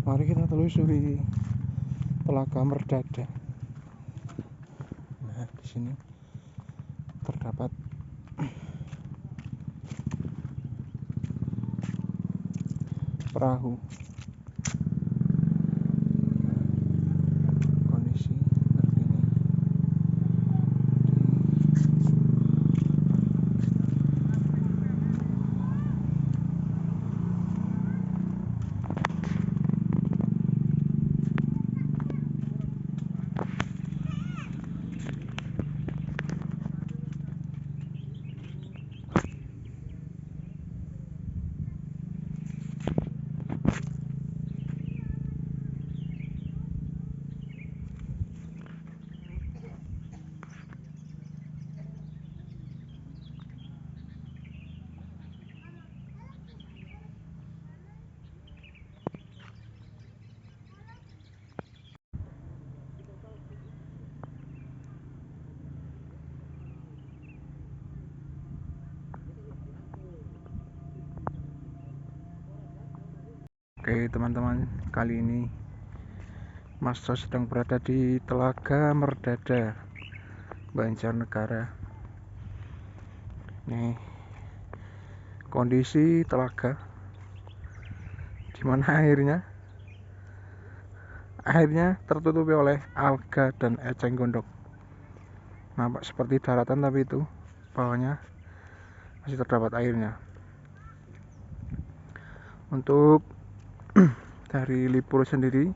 Mari kita telusuri Telaga Merdada. Nah, di sini terdapat perahu. Kondisi terkini Oke teman-teman, kali ini Mas Sos sedang berada di Telaga Merdada, Banjarnegara. Nih kondisi telaga, dimana airnya tertutupi oleh alga dan eceng gondok. Nampak seperti daratan, tapi itu bawahnya masih terdapat airnya. Untuk dari libur sendiri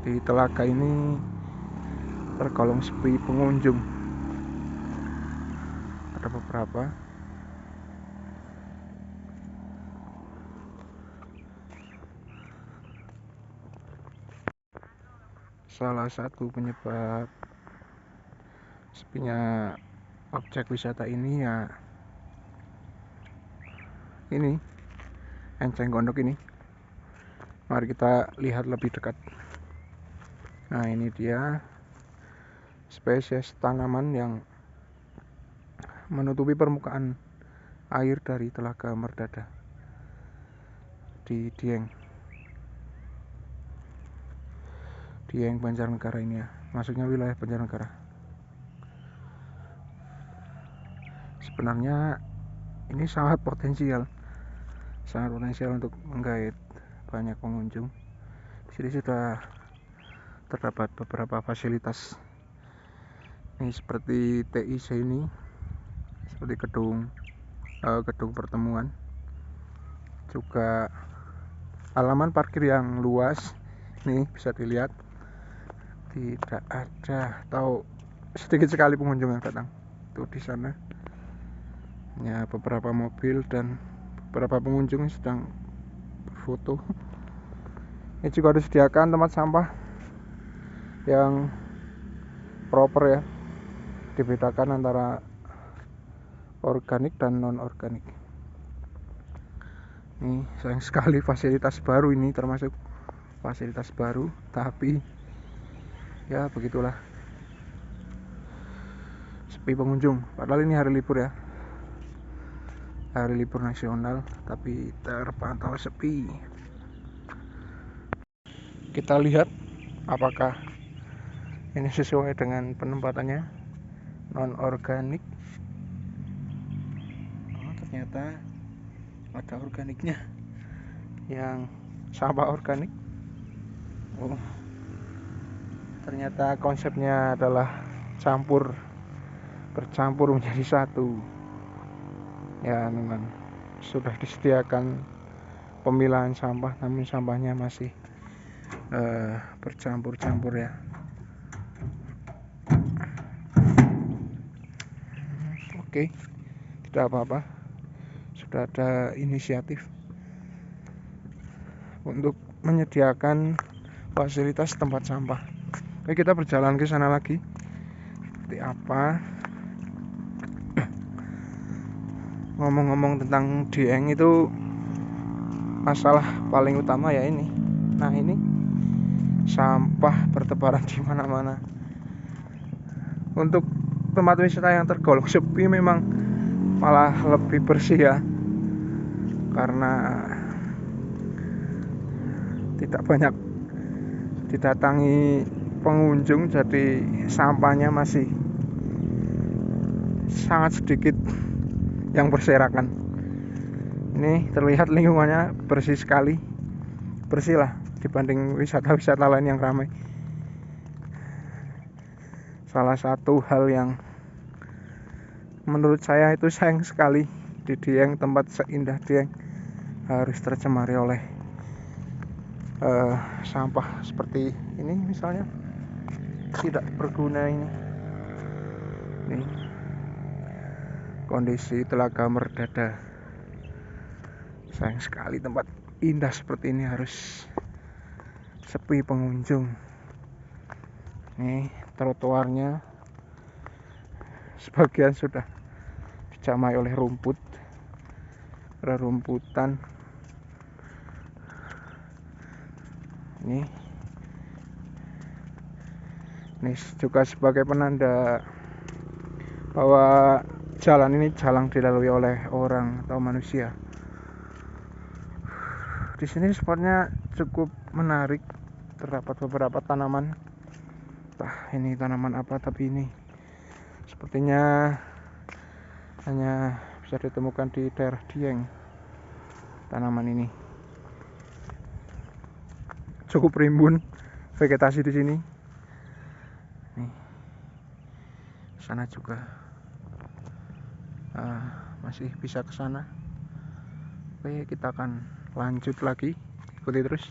di telaga ini tergolong sepi pengunjung. Ada beberapa. Salah satu penyebab sepinya objek wisata ini ya ini eceng gondok ini. Mari kita lihat lebih dekat. Nah, ini dia spesies tanaman yang menutupi permukaan air dari Telaga Merdada di Dieng Banjarnegara ini ya, masuknya wilayah Banjarnegara. Sebenarnya ini sangat potensial untuk menggait banyak pengunjung. Di sini sudah terdapat beberapa fasilitas. Ini seperti TIC ini, seperti gedung pertemuan. Juga halaman parkir yang luas. Nih bisa dilihat, tidak ada atau sedikit sekali pengunjung yang datang. Tuh di sana ya beberapa mobil dan beberapa pengunjung yang sedang berfoto. Ini juga disediakan tempat sampah yang proper ya, dibedakan antara organik dan non organik. Ini sayang sekali fasilitas baru ini, termasuk fasilitas baru, tapi ya begitulah, sepi pengunjung. Padahal ini hari libur ya, hari libur nasional, tapi terpantau sepi. Kita lihat apakah ini sesuai dengan penempatannya, non organik. Oh, ternyata ada organiknya, yang sampah organik. Oh, ternyata konsepnya adalah bercampur menjadi satu. Ya memang sudah disediakan pemilahan sampah, namun sampahnya masih bercampur-campur ya. Oke, tidak apa-apa, sudah ada inisiatif untuk menyediakan fasilitas tempat sampah. Oke, kita berjalan ke sana lagi. Seperti apa? Ngomong-ngomong tentang Dieng, itu masalah paling utama ya ini. Nah, ini sampah bertebaran di mana-mana. Untuk tempat wisata yang tergolong sepi memang malah lebih bersih ya, karena tidak banyak didatangi pengunjung, jadi sampahnya masih sangat sedikit yang berserakan. Ini terlihat lingkungannya bersih sekali, bersih lah dibanding wisata-wisata lain yang ramai. Salah satu hal yang menurut saya itu sayang sekali, di Dieng, tempat seindah Dieng harus tercemari oleh sampah seperti ini, misalnya tidak berguna ini. Kondisi Telaga Merdada, sayang sekali tempat indah seperti ini harus sepi pengunjung. Nih trotoarnya sebagian sudah dijamai oleh rerumputan. Ini juga sebagai penanda bahwa jalan ini jarang dilalui oleh orang atau manusia. Di sini spotnya cukup menarik, terdapat beberapa tanaman. Ini tanaman apa, tapi ini sepertinya hanya bisa ditemukan di daerah Dieng. Tanaman ini cukup rimbun vegetasi di sini. Nih, sana juga masih bisa ke sana. Oke, kita akan lanjut lagi, ikuti terus.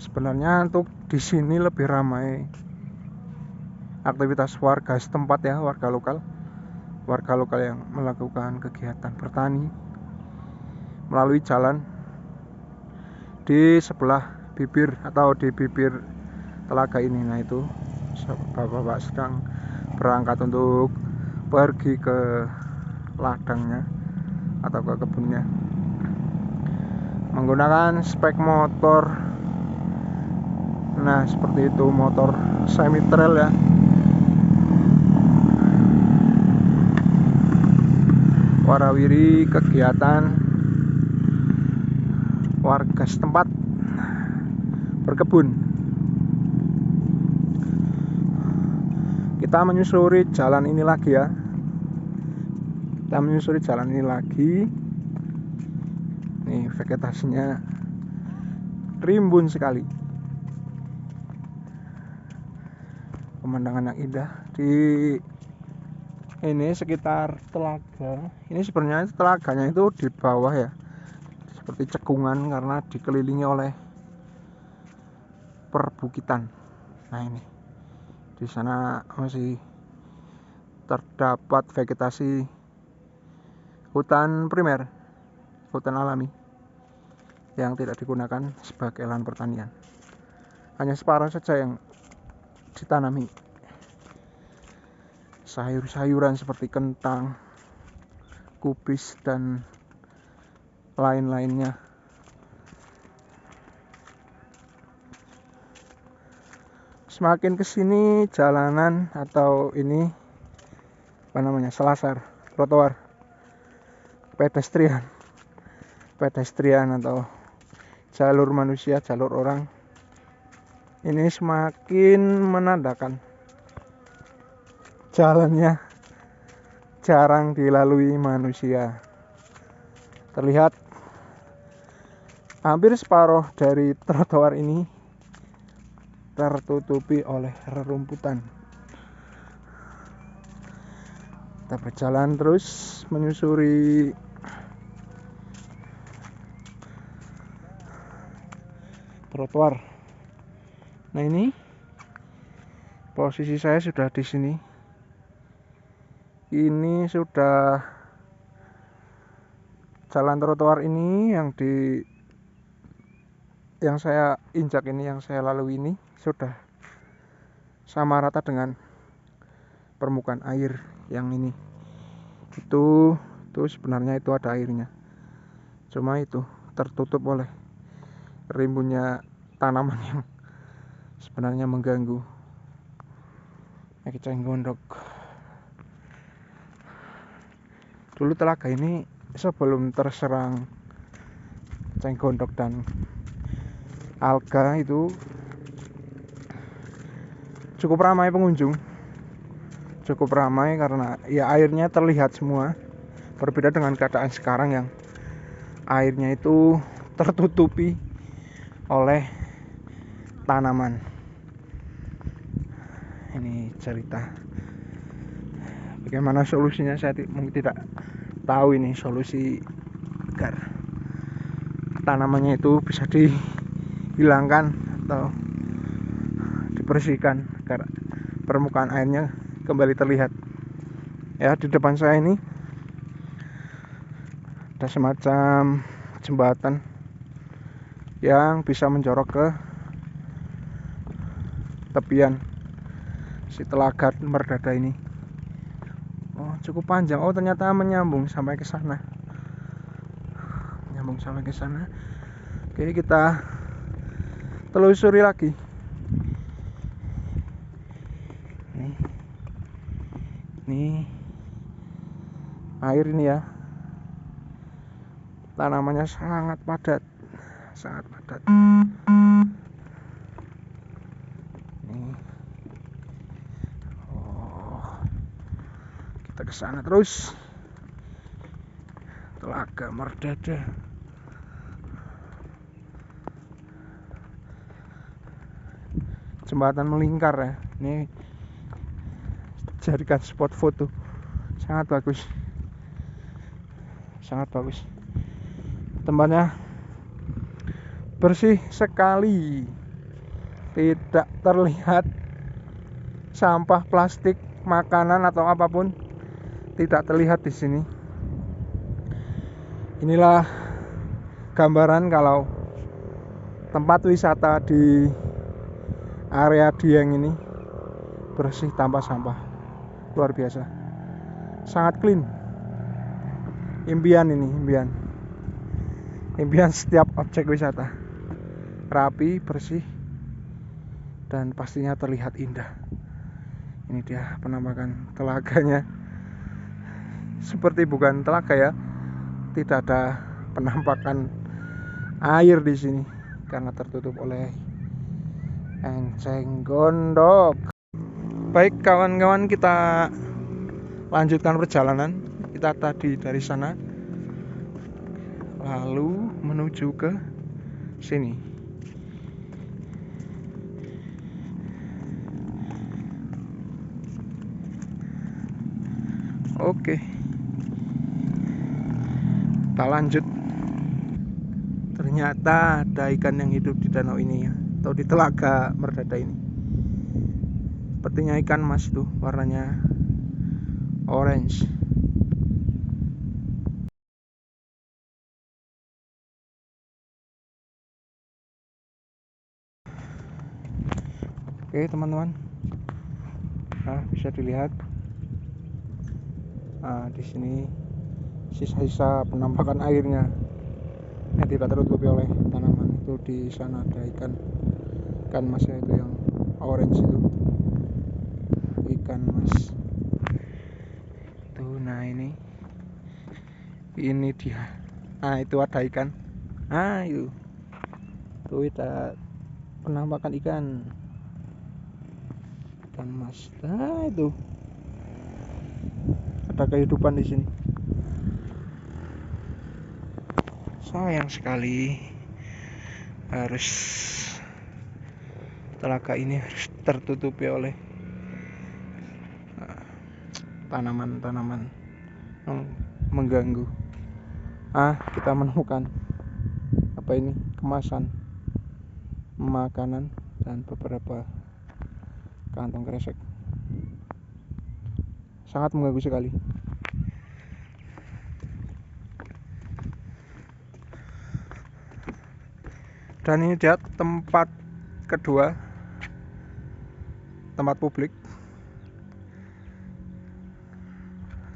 Sebenarnya untuk di sini lebih ramai aktivitas warga setempat ya, warga lokal yang melakukan kegiatan bertani melalui jalan di sebelah bibir atau di bibir telaga ini. Nah itu bapak-bapak sedang berangkat untuk pergi ke ladangnya atau ke kebunnya menggunakan spek motor. Nah seperti itu, motor semi trail ya. Warawiri kegiatan warga setempat berkebun. Kita menyusuri jalan ini lagi ya. Nih vegetasinya rimbun sekali. Pemandangan yang indah di ini sekitar telaga. Ini sebenarnya telaganya itu di bawah ya, seperti cekungan karena dikelilingi oleh perbukitan. Nah ini di sana masih terdapat vegetasi hutan primer, hutan alami yang tidak digunakan sebagai lahan pertanian. Hanya separuh saja yang ditanami. Sayur-sayuran seperti kentang, kubis, dan lain-lainnya. Semakin kesini jalanan atau ini selasar, trotoar pedestrian atau jalur manusia, jalur orang ini semakin menandakan jalannya jarang dilalui manusia. Terlihat hampir separuh dari trotoar ini tertutupi oleh rerumputan. Kita berjalan terus menyusuri trotoar. Nah ini posisi saya sudah di sini. Ini sudah jalan trotoar ini yang saya injak ini, yang saya lalui ini sudah sama rata dengan permukaan air yang ini. Itu sebenarnya itu ada airnya, cuma itu tertutup oleh rimbunnya tanaman yang sebenarnya mengganggu. Eceng gondok. Dulu telaga ini sebelum terserang enceng gondok dan alga itu cukup ramai pengunjung, cukup ramai karena ya airnya terlihat semua. Berbeda dengan keadaan sekarang yang airnya itu tertutupi oleh tanaman. Ini cerita bagaimana solusinya, saya mungkin tidak tahu ini solusi agar tanamannya itu bisa dihilangkan atau dibersihkan agar permukaan airnya kembali terlihat. Ya, di depan saya ini ada semacam jembatan yang bisa menjorok ke tepian si telaga Merdada ini. Oh, cukup panjang. Oh, ternyata menyambung sampai ke sana. Menyambung sampai ke sana. Oke, kita telusuri lagi. Ini air ini ya. Tanamannya sangat padat. Sangat padat. Kita ke sana terus. Telaga Merdada. Jembatan melingkar ya. Ini jadikan spot foto. Sangat bagus. Sangat bagus. Tempatnya bersih sekali. Tidak terlihat sampah plastik, makanan atau apapun tidak terlihat di sini. Inilah gambaran kalau tempat wisata di area Dieng ini bersih tanpa sampah. Luar biasa. Sangat clean. Impian ini, impian. Impian setiap objek wisata. Rapi, bersih, dan pastinya terlihat indah. Ini dia penampakan telaganya. Seperti bukan telaga ya. Tidak ada penampakan air di sini karena tertutup oleh enceng gondok. Baik kawan-kawan, kita lanjutkan perjalanan. Kita tadi dari sana lalu menuju ke sini. Oke, kita lanjut. Ternyata ada ikan yang hidup di danau ini ya, atau di telaga Merdada ini. Sepertinya ikan mas tuh, warnanya orange. Oke teman-teman, nah bisa dilihat di sini sisa-sisa penampakan airnya yang tidak tertutupi oleh tanaman. Itu di sana ada ikan masnya itu yang orange itu, ikan mas tuh. Nah ini dia. Nah itu ada ikan. Itu ada penampakan ikan mas. Nah itu ada kehidupan di sini. Sayang sekali harus telaga ini harus tertutupi oleh tanaman-tanaman yang mengganggu. Kita menemukan apa ini, kemasan makanan dan beberapa kantong kresek. Sangat mengganggu sekali. Dan ini dia tempat kedua, tempat publik.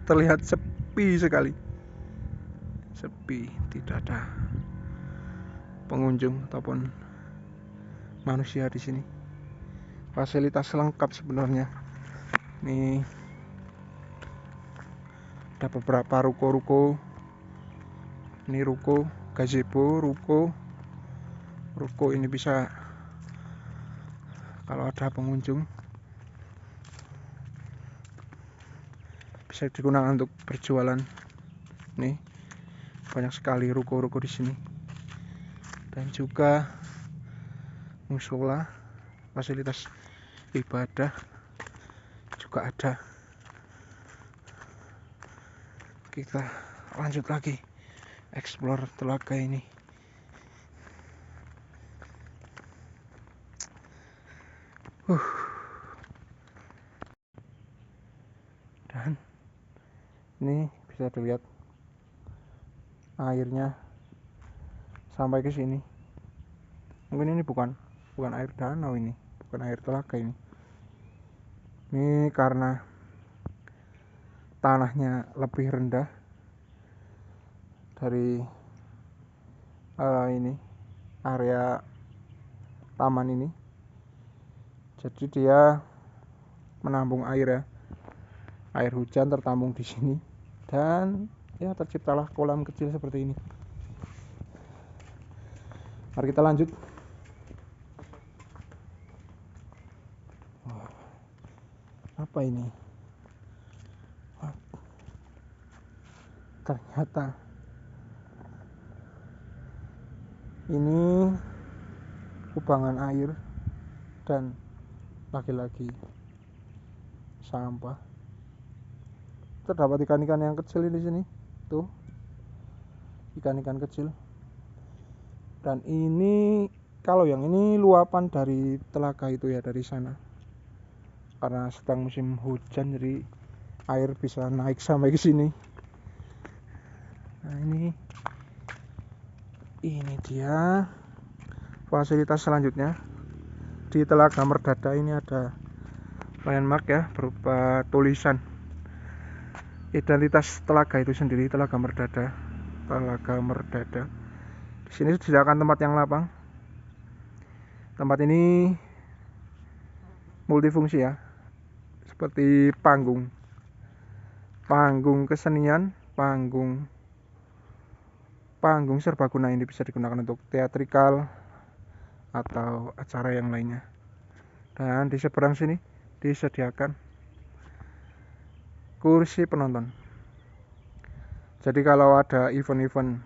Terlihat sepi sekali. Sepi, tidak ada pengunjung ataupun manusia di sini. Fasilitas lengkap sebenarnya. Ini ada beberapa ruko-ruko. Ini ruko gazebo, ruko ini bisa kalau ada pengunjung bisa digunakan untuk berjualan. Nih banyak sekali ruko-ruko di sini, dan juga musola, fasilitas ibadah juga ada. Kita lanjut lagi explore telaga ini. Dan ini bisa dilihat airnya sampai ke sini. Mungkin ini bukan air danau, ini bukan air telaga ini. Ini karena tanahnya lebih rendah dari ini area taman ini, jadi dia menampung air ya. Air hujan tertampung di sini dan ya terciptalah kolam kecil seperti ini. Mari kita lanjut. Apa ini? Ternyata ini kubangan air dan lagi-lagi sampah. Terdapat ikan-ikan yang kecil di sini, tuh ikan-ikan kecil. Dan ini kalau yang ini luapan dari telaga itu ya, dari sana. Karena sedang musim hujan jadi air bisa naik sampai ke sini. Nah ini dia fasilitas selanjutnya. Di Telaga Merdada ini ada landmark ya, berupa tulisan identitas telaga itu sendiri, Telaga Merdada. Di sini disediakan tempat yang lapang. Tempat ini multifungsi ya, seperti panggung kesenian, panggung serbaguna. Ini bisa digunakan untuk teatrikal atau acara yang lainnya. Dan di seberang sini disediakan kursi penonton. Jadi kalau ada event-event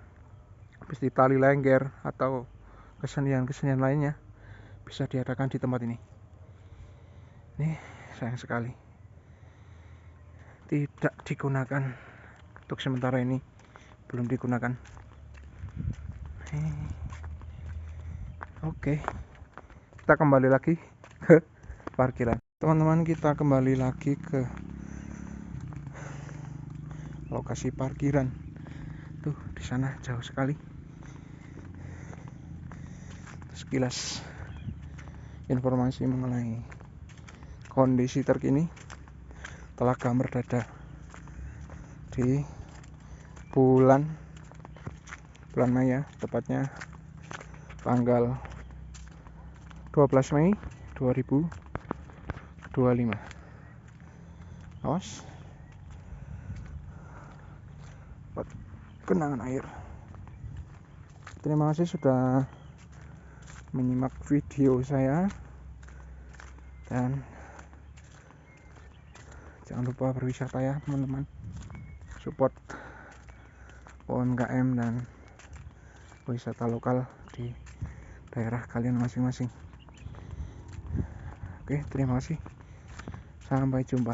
seperti tali lengger atau kesenian lainnya bisa diadakan di tempat ini. Nih sayang sekali tidak digunakan, untuk sementara ini belum digunakan. Oke, kita kembali lagi ke parkiran. Teman-teman, kita kembali lagi ke lokasi parkiran. Tuh di sana jauh sekali. Sekilas informasi mengenai kondisi terkini Telaga Merdada di bulan Mei ya, tepatnya tanggal 12 Mei 2025. Awas genangan air. Terima kasih sudah menyimak video saya, dan jangan lupa berwisata ya teman-teman, support UMKM dan wisata lokal di daerah kalian masing-masing. Oke, terima kasih, sampai jumpa.